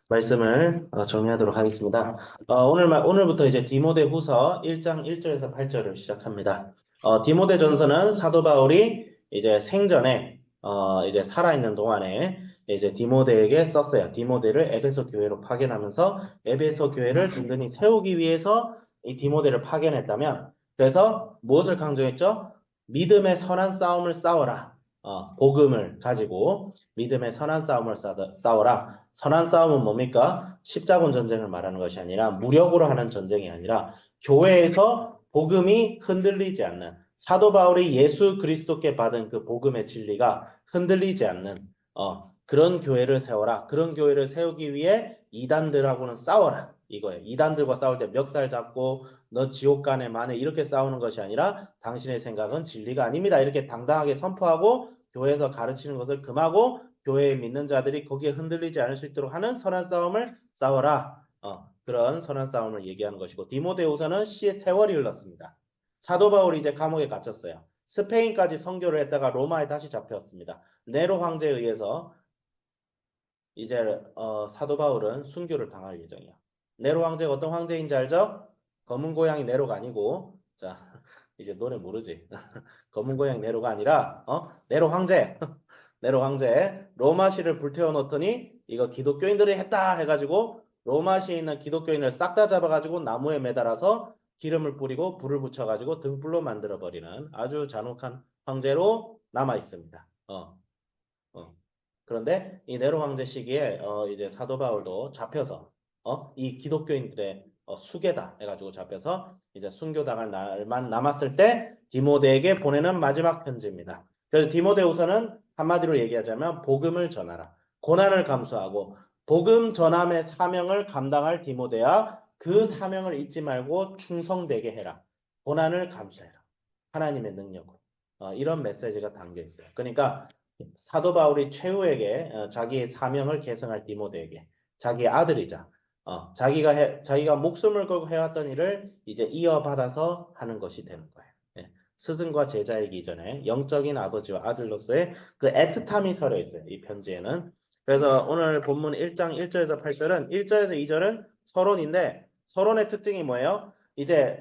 말씀을 정리하도록 하겠습니다. 오늘부터 이제 디모데후서 1장 1절에서 8절을 시작합니다. 디모데전서는 사도 바울이 이제 생전에 이제 살아있는 동안에 이제 디모데에게 썼어요. 디모데를 에베소 교회로 파견하면서 에베소 교회를 든든히 세우기 위해서 이 디모데를 파견했다면, 그래서 무엇을 강조했죠? 믿음의 선한 싸움을 싸워라. 복음을 가지고 믿음의 선한 싸움을 싸워라. 선한 싸움은 뭡니까? 십자군 전쟁을 말하는 것이 아니라 무력으로 하는 전쟁이 아니라 교회에서 복음이 흔들리지 않는, 사도 바울이 예수 그리스도께 받은 그 복음의 진리가 흔들리지 않는 그런 교회를 세워라. 그런 교회를 세우기 위해 이단들하고는 싸워라. 이거예요. 이단들과 싸울 때 멱살 잡고 너 지옥 가네 마네 이렇게 싸우는 것이 아니라 당신의 생각은 진리가 아닙니다. 이렇게 당당하게 선포하고 교회에서 가르치는 것을 금하고 교회에 믿는 자들이 거기에 흔들리지 않을 수 있도록 하는 선한 싸움을 싸워라. 그런 선한 싸움을 얘기하는 것이고, 디모데후서는 시의 세월이 흘렀습니다. 사도 바울이 이제 감옥에 갇혔어요. 스페인까지 선교를 했다가 로마에 다시 잡혔습니다. 네로 황제에 의해서 이제 사도 바울은 순교를 당할 예정이야. 네로 황제가 어떤 황제인지 알죠? 검은 고양이 네로가 아니고, 자, 이제 노래 모르지. 검은 고양이 네로가 아니라 네로 황제. 네로 황제 로마시를 불태워 놓더니 이거 기독교인들이 했다 해가지고 로마시에 있는 기독교인을 싹 다 잡아가지고 나무에 매달아서 기름을 뿌리고 불을 붙여가지고 등불로 만들어 버리는 아주 잔혹한 황제로 남아 있습니다. 어. 그런데 이 네로 황제 시기에 이제 사도 바울도 잡혀서 이 기독교인들의 수괴다 해가지고 잡혀서 이제 순교당할 날만 남았을 때 디모데에게 보내는 마지막 편지입니다. 그래서 디모데후서는 한마디로 얘기하자면 복음을 전하라. 고난을 감수하고 복음 전함의 사명을 감당할 디모데야, 그 사명을 잊지 말고 충성되게 해라. 고난을 감수해라. 하나님의 능력으로. 이런 메시지가 담겨 있어요. 그러니까 사도 바울이 최후에게 자기의 사명을 계승할 디모데에게, 자기의 아들이자 자기가 목숨을 걸고 해왔던 일을 이제 이어받아서 하는 것이 되는 거예요. 예. 스승과 제자이기 전에 영적인 아버지와 아들로서의 그 애틋함이 서려 있어요. 이 편지에는. 그래서 오늘 본문 1장 1절에서 8절은, 1절에서 2절은 서론인데, 서론의 특징이 뭐예요? 이제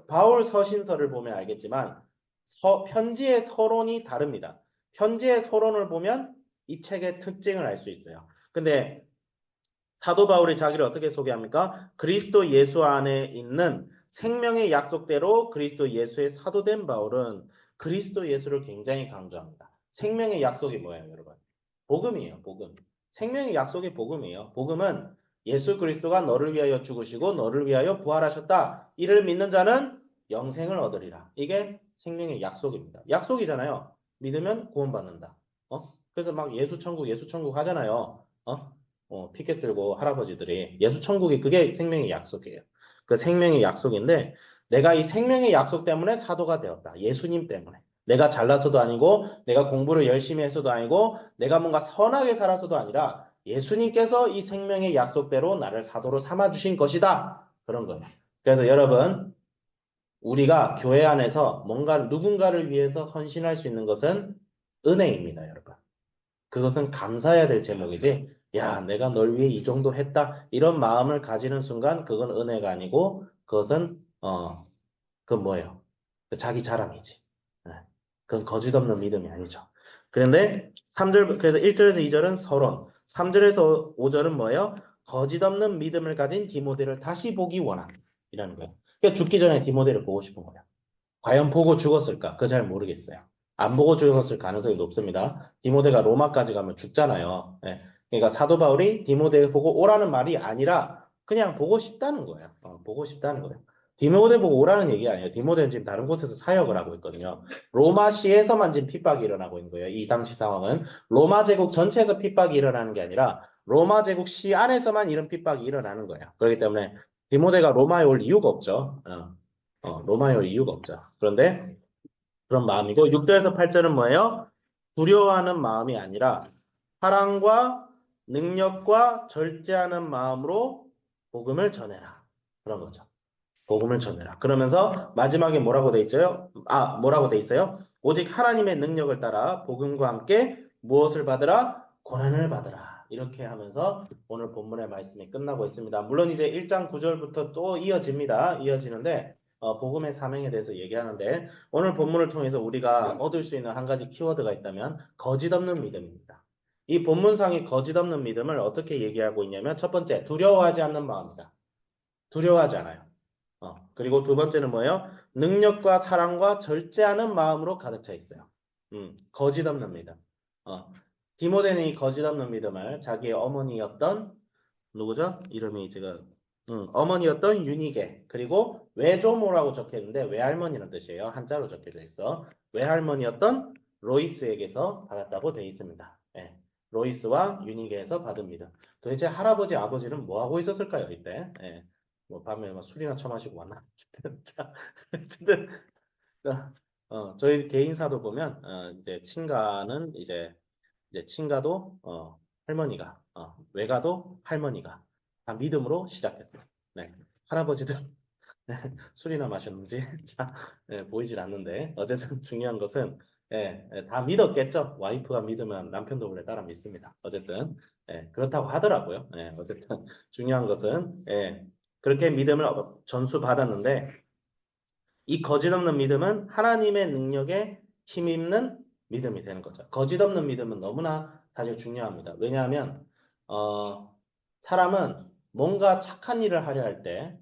바울 서신서를 보면 알겠지만 편지의 서론이 다릅니다. 편지의 서론을 보면 이 책의 특징을 알 수 있어요. 근데 사도 바울이 자기를 어떻게 소개합니까? 그리스도 예수 안에 있는 생명의 약속대로 그리스도 예수의 사도된 바울은 그리스도 예수를 굉장히 강조합니다. 생명의 약속이 뭐예요, 여러분? 복음이에요, 복음. 생명의 약속이 복음이에요. 복음은 예수 그리스도가 너를 위하여 죽으시고 너를 위하여 부활하셨다. 이를 믿는 자는 영생을 얻으리라. 이게 생명의 약속입니다. 약속이잖아요. 믿으면 구원받는다. 그래서 막 예수 천국, 예수 천국 하잖아요. 피켓 들고 할아버지들이 예수 천국이 그게 생명의 약속이에요. 그 생명의 약속인데 내가 이 생명의 약속 때문에 사도가 되었다. 예수님 때문에. 내가 잘나서도 아니고 내가 공부를 열심히 해서도 아니고 내가 뭔가 선하게 살아서도 아니라 예수님께서 이 생명의 약속대로 나를 사도로 삼아 주신 것이다. 그런 거예요. 그래서 여러분, 우리가 교회 안에서 뭔가 누군가를 위해서 헌신할 수 있는 것은 은혜입니다, 여러분. 그것은 감사해야 될 제목이지, 야, 내가 널 위해 이 정도 했다. 이런 마음을 가지는 순간 그건 은혜가 아니고, 그것은, 그건 뭐예요? 그 자기 자랑이지. 네. 그건 거짓 없는 믿음이 아니죠. 그런데 3절, 그래서 1절에서 2절은 서론, 3절에서 5절은 뭐예요? 거짓 없는 믿음을 가진 디모데를 다시 보기 원함이라는 거예요. 그러니까 죽기 전에 디모데를 보고 싶은 거예요. 과연 보고 죽었을까? 그거 잘 모르겠어요. 안 보고 죽었을 가능성이 높습니다. 디모데가 로마까지 가면 죽잖아요. 예. 그러니까 사도 바울이 디모데 보고 오라는 말이 아니라 그냥 보고 싶다는 거예요. 보고 싶다는 거예요. 디모데 보고 오라는 얘기 아니에요. 디모데는 지금 다른 곳에서 사역을 하고 있거든요. 로마시에서만 지금 핍박이 일어나고 있는 거예요. 이 당시 상황은 로마 제국 전체에서 핍박이 일어나는 게 아니라 로마 제국 시 안에서만 이런 핍박이 일어나는 거예요. 그렇기 때문에 디모데가 로마에 올 이유가 없죠. 로마에 올 이유가 없죠. 그런데 그런 마음이고, 6절에서 8절은 뭐예요? 두려워하는 마음이 아니라 사랑과 능력과 절제하는 마음으로 복음을 전해라. 그런 거죠. 복음을 전해라. 그러면서 마지막에 뭐라고 돼 있어요? 뭐라고 돼 있어요? 오직 하나님의 능력을 따라 복음과 함께 무엇을 받으라? 고난을 받으라. 이렇게 하면서 오늘 본문의 말씀이 끝나고 있습니다. 물론 이제 1장 9절부터 또 이어집니다. 이어지는데 복음의 사명에 대해서 얘기하는데 오늘 본문을 통해서 우리가 얻을 수 있는 한 가지 키워드가 있다면 거짓 없는 믿음입니다. 이 본문상의 거짓 없는 믿음을 어떻게 얘기하고 있냐면 첫 번째, 두려워하지 않는 마음이다. 두려워하지 않아요. 그리고 두 번째는 뭐예요? 능력과 사랑과 절제하는 마음으로 가득 차 있어요. 거짓 없는 믿음. 디모데는 이 거짓 없는 믿음을 자기의 어머니였던 누구죠? 이름이 지금 어머니였던 유니게 그리고 외조모라고 적혀있는데 외할머니라는 뜻이에요. 한자로 적혀져 있어. 외할머니였던 로이스에게서 받았다고 되어 있습니다. 예. 로이스와 유니게에서 받은 믿음. 도대체 할아버지 아버지는 뭐 하고 있었을까요 이때? 예. 뭐 밤에 막 술이나 처마시고 왔나? 어쨌든 저희 개인사도 보면 이제 친가는 이제 친가도 할머니가 외가도 할머니가 다 믿음으로 시작했어요. 네. 할아버지들 네, 술이나 마셨는지 자, 네, 보이질 않는데 어쨌든 중요한 것은 다 믿었겠죠. 와이프가 믿으면 남편도 원래 따라 믿습니다. 어쨌든 그렇다고 하더라고요. 어쨌든 중요한 것은 그렇게 믿음을 전수받았는데 이 거짓 없는 믿음은 하나님의 능력에 힘입는 믿음이 되는 거죠. 거짓 없는 믿음은 너무나 사실 중요합니다. 왜냐하면 사람은 뭔가 착한 일을 하려 할 때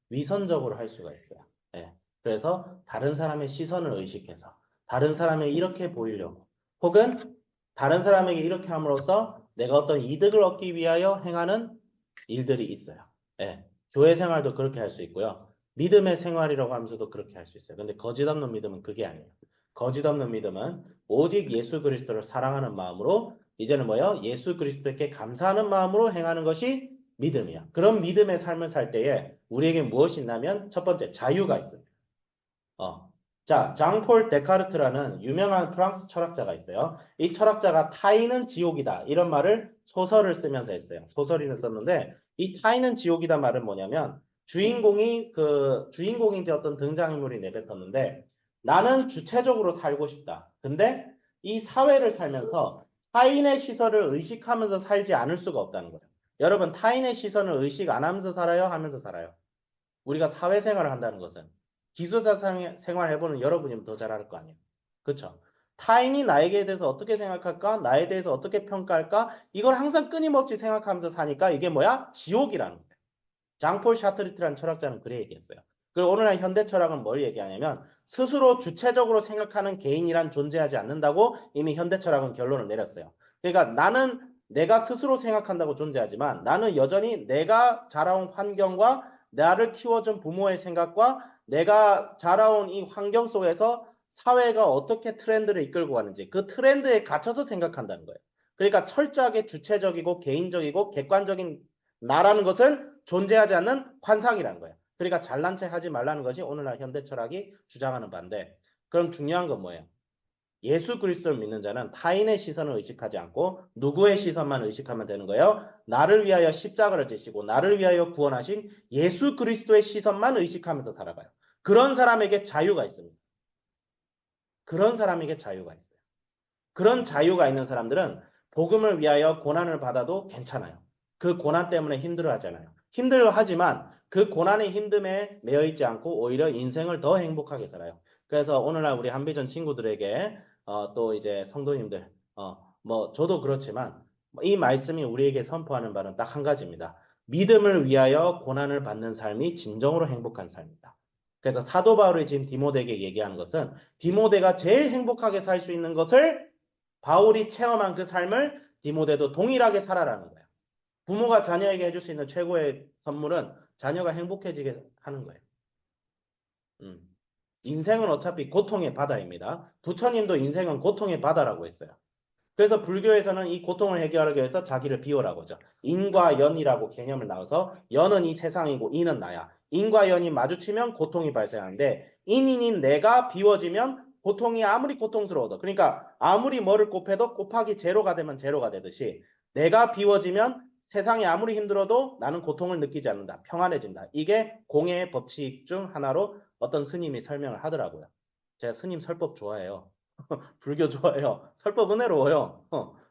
위선적으로 할 수가 있어요. 그래서 다른 사람의 시선을 의식해서 다른 사람에게 이렇게 보이려고 혹은 다른 사람에게 이렇게 함으로써 내가 어떤 이득을 얻기 위하여 행하는 일들이 있어요. 교회 생활도 그렇게 할 수 있고요. 믿음의 생활이라고 하면서도 그렇게 할 수 있어요. 근데 거짓 없는 믿음은 그게 아니에요. 거짓 없는 믿음은 오직 예수 그리스도를 사랑하는 마음으로 이제는 뭐예요? 예수 그리스도께 감사하는 마음으로 행하는 것이 믿음이야. 그런 믿음의 삶을 살 때에 우리에게 무엇이 있냐면 첫 번째 자유가 있습니다. 자, 장폴 데카르트라는 유명한 프랑스 철학자가 있어요. 이 철학자가 타인은 지옥이다 이런 말을 소설을 쓰면서 했어요. 소설을 썼는데 이 타인은 지옥이다 말은 뭐냐면 주인공이 이제 어떤 등장인물이 내뱉었는데 나는 주체적으로 살고 싶다. 근데 이 사회를 살면서 타인의 시선을 의식하면서 살지 않을 수가 없다는 거죠. 여러분 타인의 시선을 의식 안 하면서 살아요? 하면서 살아요? 우리가 사회생활을 한다는 것은 기숙사 생활 해보는 여러분이면 더 잘 알 거 아니에요. 그렇죠? 타인이 나에게 대해서 어떻게 생각할까? 나에 대해서 어떻게 평가할까? 이걸 항상 끊임없이 생각하면서 사니까 이게 뭐야? 지옥이라는 거예요. 장폴 샤트리트라는 철학자는 그래 얘기했어요. 그리고 오늘날 현대 철학은 뭘 얘기하냐면 스스로 주체적으로 생각하는 개인이란 존재하지 않는다고 이미 현대 철학은 결론을 내렸어요. 그러니까 나는 내가 스스로 생각한다고 존재하지만 나는 여전히 내가 자라온 환경과 나를 키워준 부모의 생각과 내가 자라온 이 환경 속에서 사회가 어떻게 트렌드를 이끌고 가는지 그 트렌드에 갇혀서 생각한다는 거예요. 그러니까 철저하게 주체적이고 개인적이고 객관적인 나라는 것은 존재하지 않는 환상이라는 거예요. 그러니까 잘난 체 하지 말라는 것이 오늘날 현대 철학이 주장하는 바인데 그럼 중요한 건 뭐예요? 예수 그리스도를 믿는 자는 타인의 시선을 의식하지 않고 누구의 시선만 의식하면 되는 거예요. 나를 위하여 십자가를 지시고 나를 위하여 구원하신 예수 그리스도의 시선만 의식하면서 살아가요. 그런 사람에게 자유가 있습니다. 그런 사람에게 자유가 있어요. 그런 자유가 있는 사람들은 복음을 위하여 고난을 받아도 괜찮아요. 그 고난 때문에 힘들어하잖아요. 힘들어하지만 그 고난의 힘듦에 매여 있지 않고 오히려 인생을 더 행복하게 살아요. 그래서 오늘날 우리 한비전 친구들에게 또 이제 성도님들 뭐 저도 그렇지만 이 말씀이 우리에게 선포하는 바는 딱 한 가지입니다. 믿음을 위하여 고난을 받는 삶이 진정으로 행복한 삶이다. 그래서 사도 바울이 지금 디모데에게 얘기하는 것은 디모데가 제일 행복하게 살 수 있는 것을 바울이 체험한 그 삶을 디모데도 동일하게 살아라는 거예요. 부모가 자녀에게 해줄 수 있는 최고의 선물은 자녀가 행복해지게 하는 거예요. 인생은 어차피 고통의 바다입니다. 부처님도 인생은 고통의 바다라고 했어요. 그래서 불교에서는 이 고통을 해결하기 위해서 자기를 비워라고 하죠. 인과 연이라고 개념을 나와서 연은 이 세상이고 인은 나야. 인과 연이 마주치면 고통이 발생하는데 인인인 내가 비워지면 고통이 아무리 고통스러워도 그러니까 아무리 뭐를 곱해도 곱하기 제로가 되면 제로가 되듯이 내가 비워지면 세상이 아무리 힘들어도 나는 고통을 느끼지 않는다. 평안해진다. 이게 공예의 법칙 중 하나로 어떤 스님이 설명을 하더라고요. 제가 스님 설법 좋아해요. 불교 좋아해요. 설법 은혜로워요.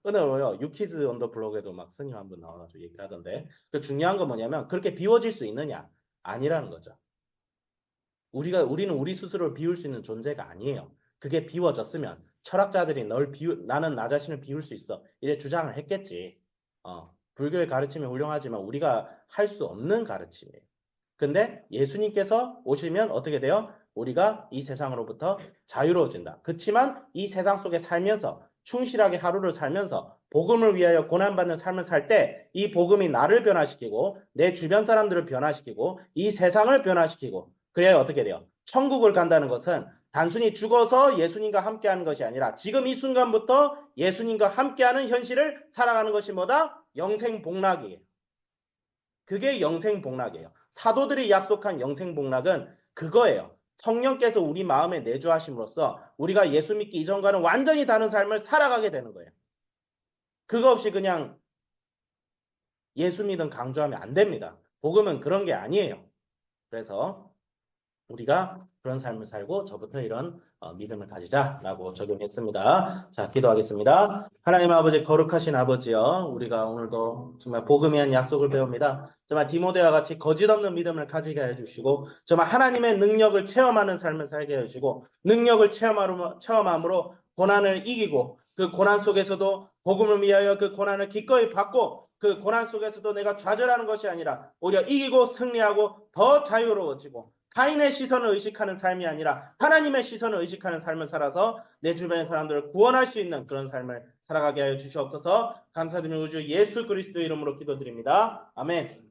오늘요, 유키즈 언더 블록에도 막 스님 한 분 나와가지고 얘기를 하던데, 그 중요한 건 뭐냐면, 그렇게 비워질 수 있느냐? 아니라는 거죠. 우리는 우리 스스로를 비울 수 있는 존재가 아니에요. 그게 비워졌으면, 철학자들이 나는 나 자신을 비울 수 있어. 이래 주장을 했겠지. 불교의 가르침이 훌륭하지만 우리가 할 수 없는 가르침이에요. 근데 예수님께서 오시면 어떻게 돼요? 우리가 이 세상으로부터 자유로워진다. 그렇지만 이 세상 속에 살면서 충실하게 하루를 살면서 복음을 위하여 고난받는 삶을 살 때 이 복음이 나를 변화시키고 내 주변 사람들을 변화시키고 이 세상을 변화시키고 그래야 어떻게 돼요? 천국을 간다는 것은 단순히 죽어서 예수님과 함께하는 것이 아니라 지금 이 순간부터 예수님과 함께하는 현실을 살아가는 것이 뭐다? 영생복락이에요. 그게 영생복락이에요. 사도들이 약속한 영생복락은 그거예요. 성령께서 우리 마음에 내주하심으로써 우리가 예수 믿기 이전과는 완전히 다른 삶을 살아가게 되는 거예요. 그거 없이 그냥 예수 믿음 강조하면 안 됩니다. 복음은 그런 게 아니에요. 그래서 우리가 그런 삶을 살고 저부터 이런 믿음을 가지자라고 적용했습니다. 자, 기도하겠습니다. 하나님 아버지, 거룩하신 아버지요. 우리가 오늘도 정말 복음에 한 약속을 배웁니다. 정말 디모데와 같이 거짓 없는 믿음을 가지게 해주시고 정말 하나님의 능력을 체험하는 삶을 살게 해주시고 능력을 체험함으로 고난을 이기고 그 고난 속에서도 복음을 위하여 그 고난을 기꺼이 받고 그 고난 속에서도 내가 좌절하는 것이 아니라 오히려 이기고 승리하고 더 자유로워지고 타인의 시선을 의식하는 삶이 아니라 하나님의 시선을 의식하는 삶을 살아서 내 주변의 사람들을 구원할 수 있는 그런 삶을 살아가게 하여 주시옵소서. 감사드리며 우주 예수 그리스도 이름으로 기도드립니다. 아멘.